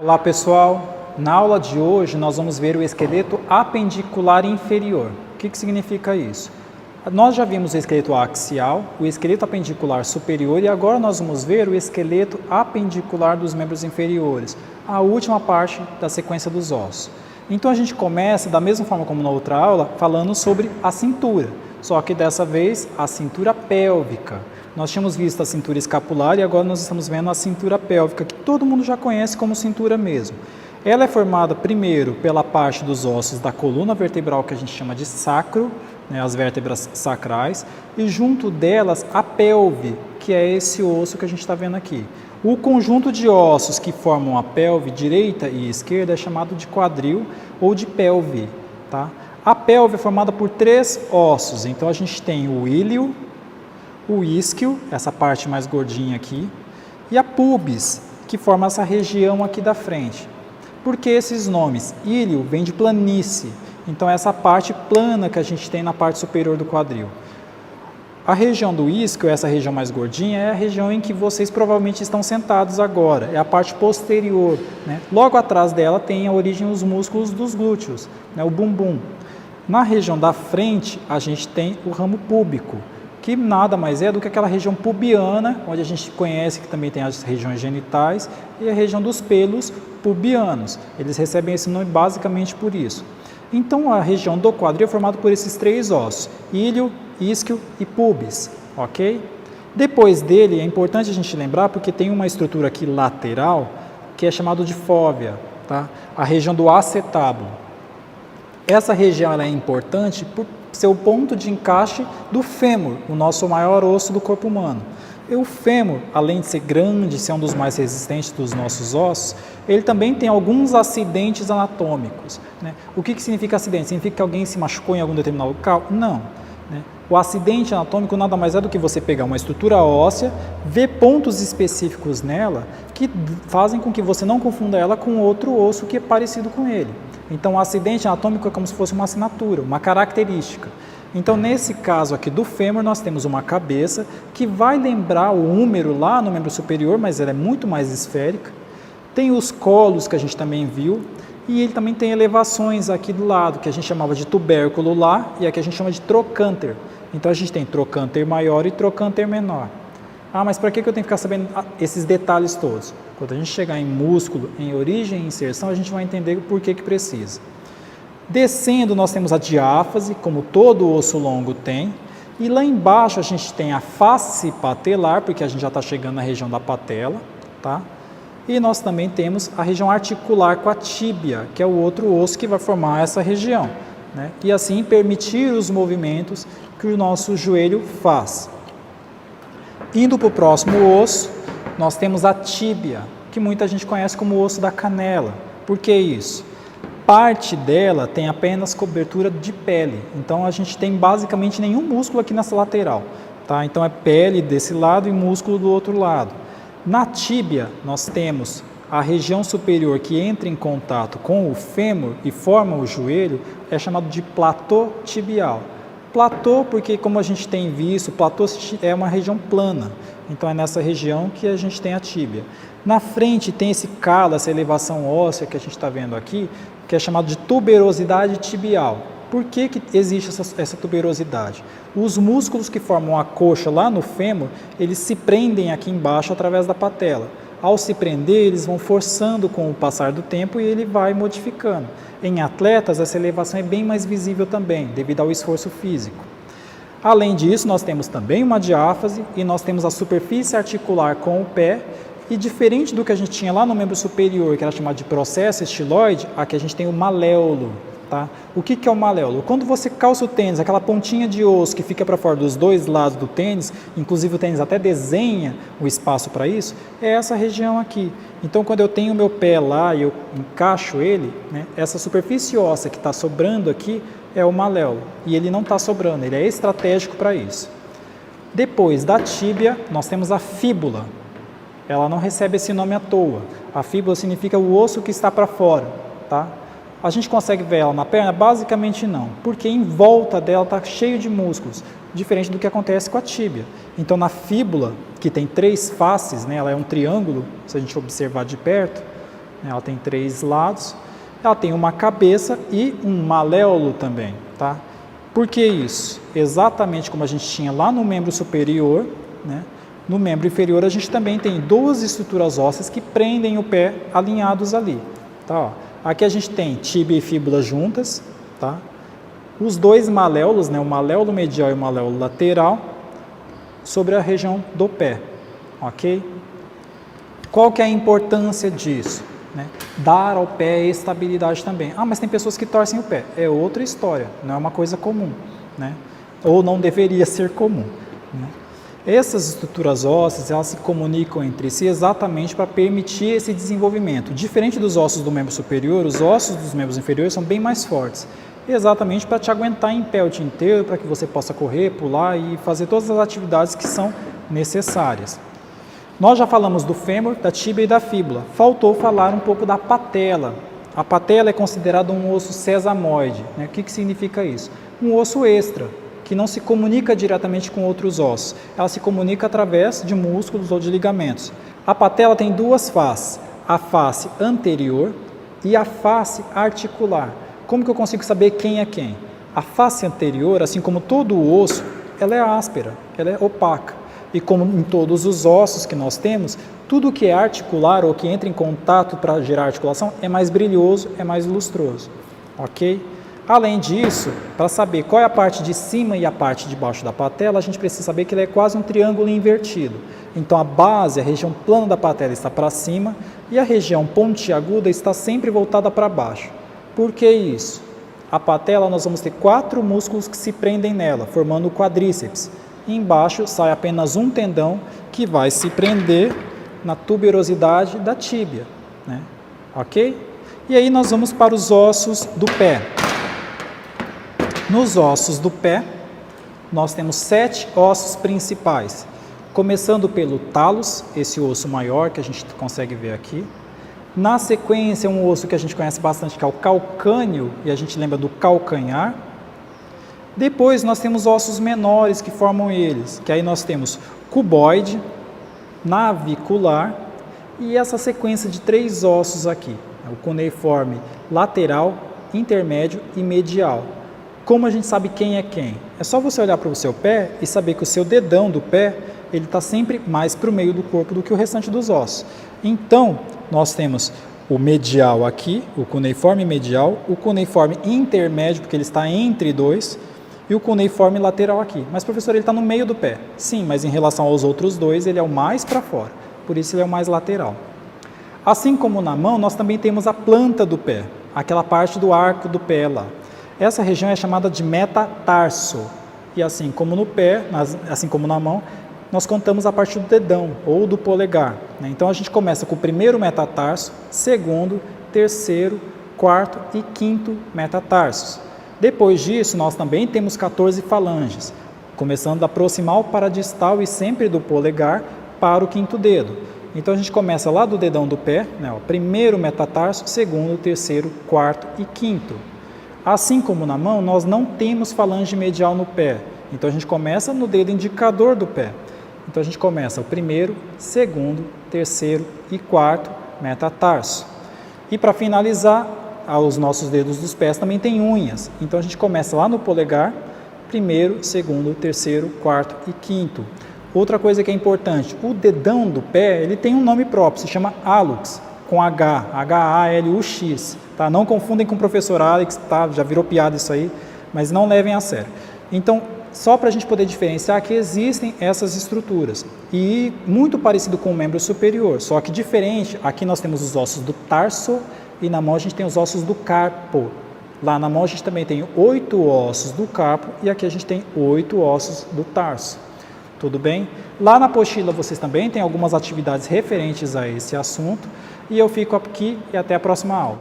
Olá pessoal, na aula de hoje nós vamos ver o esqueleto apendicular inferior. O que significa isso? Nós já vimos o esqueleto axial, o esqueleto apendicular superior e agora nós vamos ver o esqueleto apendicular dos membros inferiores, a última parte da sequência dos ossos. Então a gente começa, da mesma forma como na outra aula, falando sobre a cintura, só que dessa vez a cintura pélvica. Nós tínhamos visto a cintura escapular e agora nós estamos vendo a cintura pélvica, que todo mundo já conhece como cintura mesmo. Ela é formada primeiro pela parte dos ossos da coluna vertebral, que a gente chama de sacro, né, as vértebras sacrais, e junto delas a pelve, que é esse osso que a gente está vendo aqui. O conjunto de ossos que formam a pelve direita e esquerda é chamado de quadril ou de pelve. Tá? A pelve é formada por 3 ossos, então a gente tem o íleo, o isquio, essa parte mais gordinha aqui, e a pubis, que forma essa região aqui da frente. Por que esses nomes? Íleo vem de planície, então essa parte plana que a gente tem na parte superior do quadril. A região do isquio, essa região mais gordinha, é a região em que vocês provavelmente estão sentados agora, é a parte posterior. Né? Logo atrás dela tem a origem dos músculos dos glúteos, né? O bumbum. Na região da frente, a gente tem o ramo púbico, que nada mais é do que aquela região pubiana, onde a gente conhece que também tem as regiões genitais, e a região dos pelos pubianos. Eles recebem esse nome basicamente por isso. Então, a região do quadril é formada por esses 3 ossos, íleo, isquio e pubis, ok? Depois dele, é importante a gente lembrar, porque tem uma estrutura aqui lateral, que é chamada de fóvea, tá? A região do acetábulo. Essa região ela é importante por ser o ponto de encaixe do fêmur, o nosso maior osso do corpo humano. E o fêmur, além de ser grande, ser um dos mais resistentes dos nossos ossos, ele também tem alguns acidentes anatômicos. Né? O que significa acidente? Significa que alguém se machucou em algum determinado local? Não. Né? O acidente anatômico nada mais é do que você pegar uma estrutura óssea, ver pontos específicos nela que fazem com que você não confunda ela com outro osso que é parecido com ele. Então, o acidente anatômico é como se fosse uma assinatura, uma característica. Então, nesse caso aqui do fêmur, nós temos uma cabeça que vai lembrar o húmero lá no membro superior, mas ela é muito mais esférica. Tem os colos, que a gente também viu, e ele também tem elevações aqui do lado, que a gente chamava de tubérculo lá, e aqui a gente chama de trocânter. Então, a gente tem trocânter maior e trocânter menor. Ah, mas para que eu tenho que ficar sabendo esses detalhes todos? Quando a gente chegar em músculo, em origem e inserção, a gente vai entender por que precisa. Descendo, nós temos a diáfase, como todo osso longo tem, e lá embaixo a gente tem a face patelar, porque a gente já está chegando na região da patela, tá? E nós também temos a região articular com a tíbia, que é o outro osso que vai formar essa região, né? E assim permitir os movimentos que o nosso joelho faz. Indo para o próximo osso, nós temos a tíbia, que muita gente conhece como o osso da canela. Por que isso? Parte dela tem apenas cobertura de pele, então a gente tem basicamente nenhum músculo aqui nessa lateral. Tá? Então é pele desse lado e músculo do outro lado. Na tíbia, nós temos a região superior que entra em contato com o fêmur e forma o joelho, é chamado de platô tibial. Platô, porque como a gente tem visto, platô é uma região plana, então é nessa região que a gente tem a tíbia. Na frente tem esse calo, essa elevação óssea que a gente está vendo aqui, que é chamado de tuberosidade tibial. Por que existe essa tuberosidade? Os músculos que formam a coxa lá no fêmur, eles se prendem aqui embaixo através da patela. Ao se prender, eles vão forçando com o passar do tempo e ele vai modificando. Em atletas, essa elevação é bem mais visível também, devido ao esforço físico. Além disso, nós temos também uma diáfase e nós temos a superfície articular com o pé. E diferente do que a gente tinha lá no membro superior, que era chamado de processo estiloide, aqui a gente tem o maléolo. Tá? O que é o maléolo? Quando você calça o tênis, aquela pontinha de osso que fica para fora dos dois lados do tênis, inclusive o tênis até desenha o espaço para isso, é essa região aqui. Então, quando eu tenho o meu pé lá e eu encaixo ele, né, essa superfície óssea que está sobrando aqui é o maléolo. E ele não está sobrando, ele é estratégico para isso. Depois da tíbia, nós temos a fíbula. Ela não recebe esse nome à toa. A fíbula significa o osso que está para fora, tá? A gente consegue ver ela na perna? Basicamente não, porque em volta dela está cheio de músculos, diferente do que acontece com a tíbia. Então, na fíbula, que tem 3 faces, né, ela é um triângulo, se a gente observar de perto, ela tem 3 lados, ela tem uma cabeça e um maléolo também, tá? Por que isso? Exatamente como a gente tinha lá no membro superior, né? No membro inferior a gente também tem 2 estruturas ósseas que prendem o pé alinhados ali, tá? Ó, aqui a gente tem tíbia e fíbula juntas, tá? Os 2 maléolos, né? O maléolo medial e o maléolo lateral, sobre a região do pé, ok? Qual que é a importância disso? Né? Dar ao pé estabilidade também. Ah, mas tem pessoas que torcem o pé. É outra história, não é uma coisa comum, né? Ou não deveria ser comum, né? Essas estruturas ósseas, elas se comunicam entre si exatamente para permitir esse desenvolvimento. Diferente dos ossos do membro superior, os ossos dos membros inferiores são bem mais fortes. Exatamente para te aguentar em pé o dia inteiro, para que você possa correr, pular e fazer todas as atividades que são necessárias. Nós já falamos do fêmur, da tíbia e da fíbula. Faltou falar um pouco da patela. A patela é considerada um osso sesamoide, né? O que significa isso? Um osso extra, que não se comunica diretamente com outros ossos. Ela se comunica através de músculos ou de ligamentos. A patela tem 2 faces, a face anterior e a face articular. Como que eu consigo saber quem é quem? A face anterior, assim como todo o osso, ela é áspera, ela é opaca. E como em todos os ossos que nós temos, tudo que é articular ou que entra em contato para gerar articulação é mais brilhoso, é mais lustroso, ok? Além disso, para saber qual é a parte de cima e a parte de baixo da patela, a gente precisa saber que ele é quase um triângulo invertido. Então a base, a região plana da patela está para cima e a região pontiaguda está sempre voltada para baixo. Por que isso? A patela nós vamos ter 4 músculos que se prendem nela, formando o quadríceps. E embaixo sai apenas um tendão que vai se prender na tuberosidade da tíbia, né? Ok? E aí nós vamos para os ossos do pé. Nos ossos do pé, nós temos 7 ossos principais, começando pelo talos, esse osso maior que a gente consegue ver aqui. Na sequência, um osso que a gente conhece bastante, que é o calcâneo, e a gente lembra do calcanhar. Depois nós temos ossos menores que formam eles, que aí nós temos cuboide, navicular e essa sequência de 3 ossos aqui, o cuneiforme lateral, intermédio e medial. Como a gente sabe quem é quem? É só você olhar para o seu pé e saber que o seu dedão do pé ele está sempre mais para o meio do corpo do que o restante dos ossos. Então, nós temos o medial aqui, o cuneiforme medial, o cuneiforme intermédio, porque ele está entre 2, e o cuneiforme lateral aqui. Mas, professor, ele está no meio do pé. Sim, mas em relação aos outros 2, ele é o mais para fora, por isso ele é o mais lateral. Assim como na mão, nós também temos a planta do pé, aquela parte do arco do pé lá. Essa região é chamada de metatarso, e assim como no pé, assim como na mão, nós contamos a partir do dedão ou do polegar, né? Então a gente começa com o primeiro metatarso, segundo, terceiro, quarto e quinto metatarsos. Depois disso, nós também temos 14 falanges, começando da proximal para a distal e sempre do polegar para o quinto dedo. Então a gente começa lá do dedão do pé, né? O primeiro metatarso, segundo, terceiro, quarto e quinto. Assim como na mão, nós não temos falange medial no pé, então a gente começa no dedo indicador do pé. Então a gente começa o primeiro, segundo, terceiro e quarto metatarso. E para finalizar, os nossos dedos dos pés também têm unhas. Então a gente começa lá no polegar, primeiro, segundo, terceiro, quarto e quinto. Outra coisa que é importante, o dedão do pé, ele tem um nome próprio, se chama hallux, com H, H-A-L-U-X. Tá? Não confundem com o professor Alex, tá? Já virou piada isso aí, mas não levem a sério. Então, só para a gente poder diferenciar que existem essas estruturas. E muito parecido com o membro superior, só que diferente, aqui nós temos os ossos do tarso e na mão a gente tem os ossos do carpo. Lá na mão a gente também tem 8 ossos do carpo e aqui a gente tem 8 ossos do tarso. Tudo bem? Lá na apostila vocês também têm algumas atividades referentes a esse assunto. E eu fico aqui e até a próxima aula.